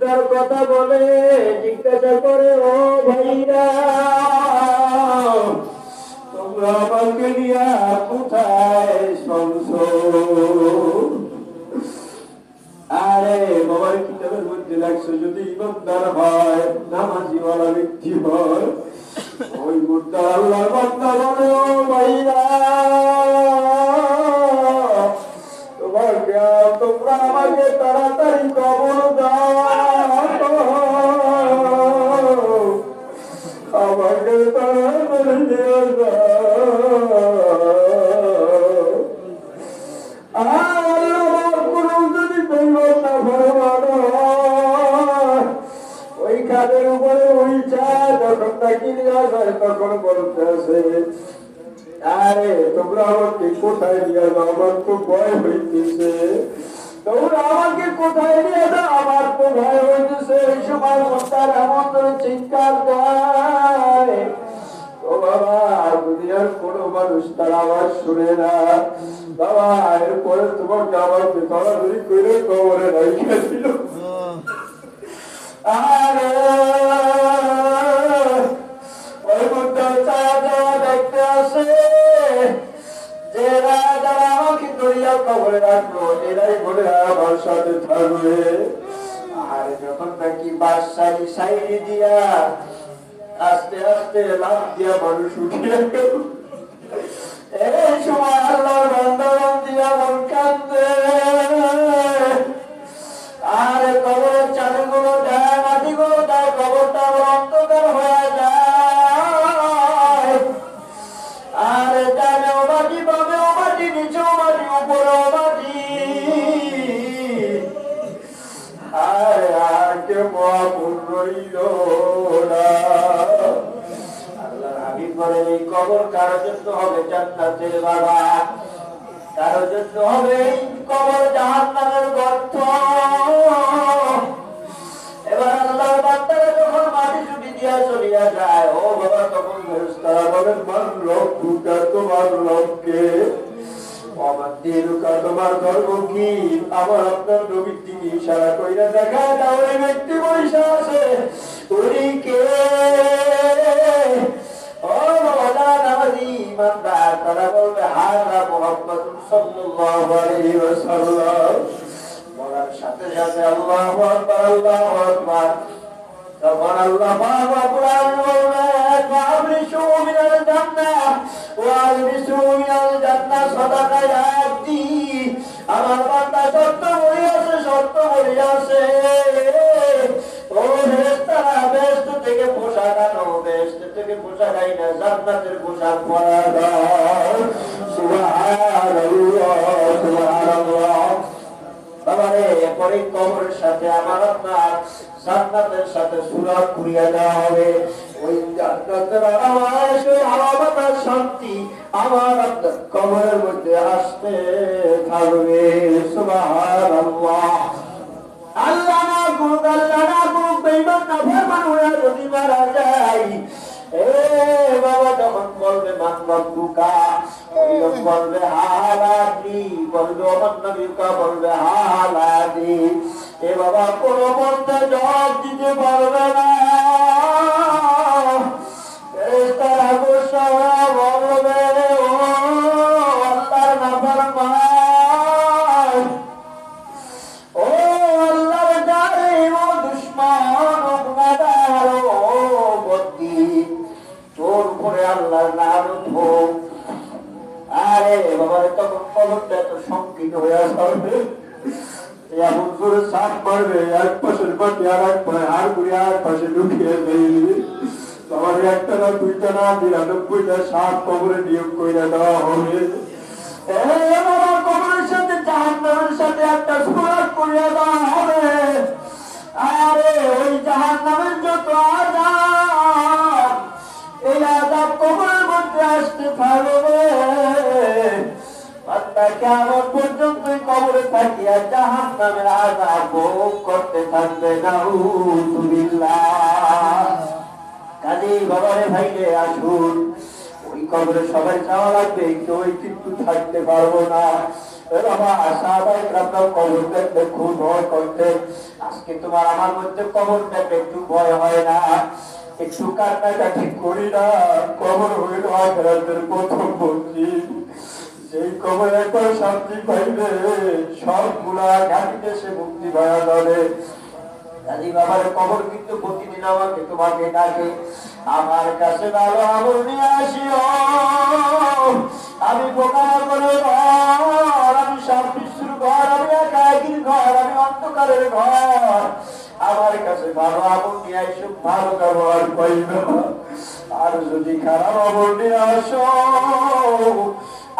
মুদ্রার কথা বলে জিজ্ঞাসা করে, ও ভাইরা তোমরা আমাকে নিয়ে কোথায় চলছ? আরে বাবার কিতাবের মধ্যে লাগছে, যদি ইমানদার হয়, নামাজি ওয়ালা ব্যক্তি হয়, ওই মুদ্রা আল্লাহর বান্দা বলে, ও ভাইরা তোমরা আমাকে তাড়াতাড়ি কবর দাও, আমাকে তাড়াতাড়ি দিয়ে ওই খাদের উপরে উইঠা যখন তাকে নিয়ে যায় তখন বলতে আছে, আরে তোমরা আমাকে কোথায় নিয়ে যাও, আমার তো ভয় হইতেছে, তোমরা আমাকে কোথায় নিয়ে যাও, আমার তো ভয় হইতেছে। এই সময় তার এমন করে চিৎকার দেয়, ও বাবা দুনিয়ার কোনো মানুষ তার আওয়াজ শুনে না বাবা, এরপরে তোমাকে আমাকে দৌড়াদৌড়ি করে কবরে রাখিয়েছিল। আরে ওই মুদ্রা চাওয়া দেখতে আসে যে যারা আমাকে দরিয়া কবরে রাখলো এরাই বলে আমার সাথে থাকবে। আর যখন নাকি বাদশাহী সাইরি দিয়া আস্তে আস্তে লাভ দিয়া মানুষ উঠিয়ে গেল, এই সময় আল্লাহর বান্দা দিয়া মন কাঁদে, আর কবরের চালুগুলো দেয়, মাটিগুলো দেয়, কবরটা অন্ধকার হয়ে যায়। আর ডানেও মাটি, বামেও মাটি, নিচেও মাটি, উপরেও মাটি। আর কেউ মহাপুর রইল না। আল্লাহর হাবিব বলেন, এই কবর কারোর জন্য হবে জান্নাতের বাবা, কারোর জন্য হবে এই কবর জাহান্নামের গর্ত। এবার আল্লাহর বান্দারা যখন মাটি চুটি দিয়া চলিয়া যায়, ও বাবা তখন ফেরেশতারা বলেন, মান রব্বুকা, তোমার রবকে, আমার দিনুকা, তোমার ধর্ম কি? আমার আপনার নবীর দিকে ইশারা কইরা দেখায় দাও, ওই ব্যক্তি বৈশা আছে, উনি কে? ও বাবা নামাজি ইমানদার, তারা বলবে হাযা মুহাম্মাদুর সাল্লাল্লাহু আলাইহি ওয়াসাল্লাম। বলার সাথে সাথে আল্লাহু আকবার, আল্লাহু আকবার। তখন আল্লাহ পাক রব্বুল আলামিন বলেন, ফাবরিশু মিনাল জান্নাহ ওয়া আলবিসু মিনাল জান্নাহ সাদাকা ইয়া আবদি। আমার বান্দা সত্য বলিয়াছে, সত্য বলিয়াছে, ও ফেরেশতারা বেহেশত থেকে পোশাক আনো, বেহেশত থেকে পোশাক আইনা জান্নাতের পোশাক পরা দাও। সুবহানাল্লাহ, সুবহানাল্লাহ। বাবারে এরপরে কবরের সাথে আমার আপনার জান্নাতের সাথে সুরাত করিয়া দেওয়া হবে। ওই জান্নাতের আওয়াজ, ওই হাওয়া বাতাস, শান্তি আমার আপনার কবরের মধ্যে আসতে থাকবে। সুবহানাল্লাহ। আল্লাহ না করুক, আল্লাহ না করুক, বেঈমান নাফরমান হয়ে যদি মারা যায়, এ বাবা যখন বলবে মান রব্বুকা, বলবে হালাদি, বলবে আমার নবীকা, বলবে হালাদি। এ বাবা কোন বলতে জবাব দিতে পারবে না। ফেরেশতারা গোসা বলবে, ও আল্লাহর নাফরমান, ও আল্লাহর জালিম, ও দুশমন, ও গুনাহগার, ও বন্দী, তোর উপরে আল্লাহর লানত হোক। আরে বাবা তখন কবরটা এত সংকীর্ণ হয়ে আসবে, এমন করে সাপ মারবে, এক পাশের মাটি আর এক পাশে আর ঘুরে আর পাশে ঢুকিয়ে দেবে। তোমার একটা না দুইটা না ৯৯টা সাপ কবরে নিয়োগ করে দেওয়া হবে। কবরের সাথে জাহান্নামের সাথে একটা সুরাত করিয়া দেওয়া হবে। আরে ওই জাহান্নামের যত আযাব, এই আযাব কবরের মধ্যে আসতে থাকবে। বান্দা কিয়ামত পর্যন্ত কবরে থাকিয়া জাহান্নামের আযাব ভোগ করতে থাকবে। নাউযুবিল্লাহ। কাজেই বাবারে ভাইরে আসুন, ওই কবরে সবাই যাওয়া লাগবে, কেউ কিন্তু থাকতে পারবো না। বাবা সাহাবায়ে কেরাম কবর দেখলে খুব ভয় করতেন। আজকে তোমার আমার মধ্যে কবর দেখলে একটু ভয় হয় না, একটু কান্নাকাটি করি না? কবর হইল আখিরাতের প্রথম মন্দির। সেই কবর একবার শান্তি পাইলে সবগুলা ঘাটিতে সে মুক্তি পাওয়া যাবে। দাদি বাবার কবর কিন্তু প্রতিদিন আমাকে তোমাকে ডাকে, আমার কাছে ভালো আমল নিয়ে আসিও। আমি বোকার করে ঘর, আমি সব বিশ্বর ঘর, আমি একাকির ঘর, আমি অন্ধকারের ঘর। আমার কাছে ভালো আমল নিয়ে আসো, ভালো ব্যবহার পাইব। আর যদি খারাপ আমল নিয়ে আসো,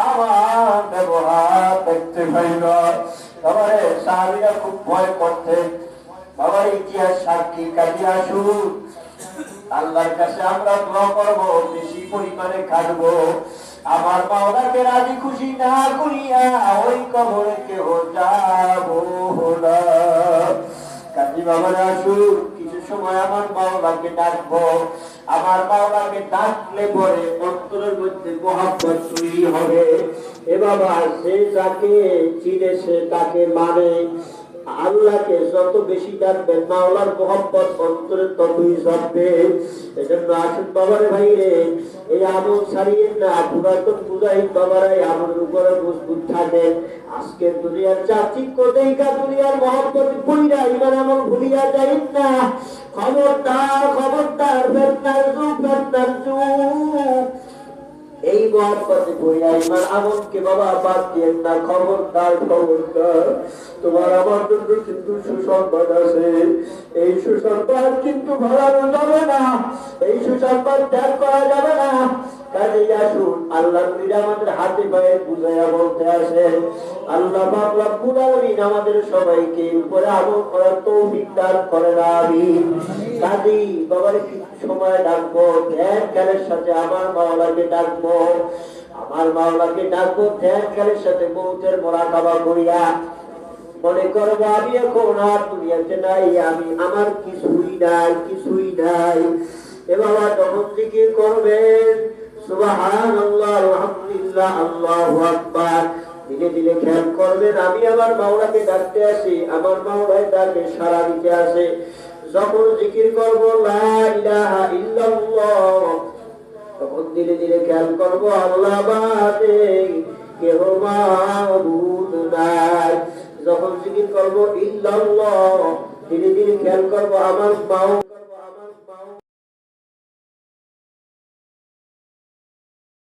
আমার ব্যবহার দেখতে পাইব। বাবারে সাহাবীরা খুব ভয় করতেন। বাবার ইতিহাস সাক্ষী কাজে আসুন, আল্লাহর কাছে আমরা দোয়া করব, বেশি পরিমাণে খাটবো। আমার মাওলাকে রাজি খুশি না করিয়া ওই কবরে কেউ যাবো না। কাজী বাবারা আসুন, কিছু সময় আমার মাওলাকে ডাকবো। আমার মাওলাকে ডাকলে পরে অন্তরের মধ্যে মহব্বত তৈরি হবে। এ বাবা, সে যাকে চিনে সে তাকে মানে। আল্লাহকে যত বেশি ডাকবেন মাওলার মহব্বত অন্তরে ততই জমবে। এজন্য আসুন বাবারে ভাই রে, এই আমল ছাড়িয়ে না। পুরাতন মুজাহিদ বাবারা এই আমলের উপরে মজবুত থাকেন। আজকের দুনিয়ার চাকচিক্য দেখা দুনিয়ার মহব্বত ভুলিয়া ইমান আমল ভুলিয়া যাইন না। খবরদার খবরদার, ফেতনার যুগ, ফেতনার যুগ। এই মহব্বতে পড়িয়া ইমান আমলকে বাবা বাদ দিয়েন না। খবরদার খবরদার, তোমার আমার জন্য কিন্তু সুসংবাদ আছে। এই সুসংবাদ কিন্তু ভোলানো যাবে না, এই সুসংবাদ ত্যাগ করা যাবে না। কাজেই আসুন, আল্লাহ নবী আমাদের হাতে পায়ে বুঝাইয়া বলতে আসেন, আল্লাহ পাক রব্বুল আলামিন আমাদের সবাইকে উপরে আমল করার তৌফিক দান করেন, আমিন। কাজেই বাবারে কিছু সময় ডাকবো, ধ্যান জ্ঞানের সাথে আমার মাওলাকে ডাকবো, আমার মাওলাকে ডাকবো ধ্যান জ্ঞানের সাথে মৌতের মুরাকাবা করিয়া। মনে করবো আমি এখন আর দুনিয়াতে নাই, আমি আমার কিছুই নাই, কিছুই নাই। এ বাবা তখন জিকির করবেন সুবহানাল্লাহ, আলহামদুলিল্লাহ, আল্লাহু আকবার। দিলে দিলে খেয়াল করবেন আমি আমার মাওলাকে ডাকতে আসি, আমার মাওলাই ডাকে সাড়া দিতে আসে। যখন জিকির করবো লা ইলাহা ইল্লাল্লাহ, তখন ধীরে ধীরে খেয়াল করবো আল্লাহ বাদে কেহ মাবুদ নাই। যখন জিকির করবো ইল্লাল্লাহ, ধীরে ধীরে খেয়াল করবো আমার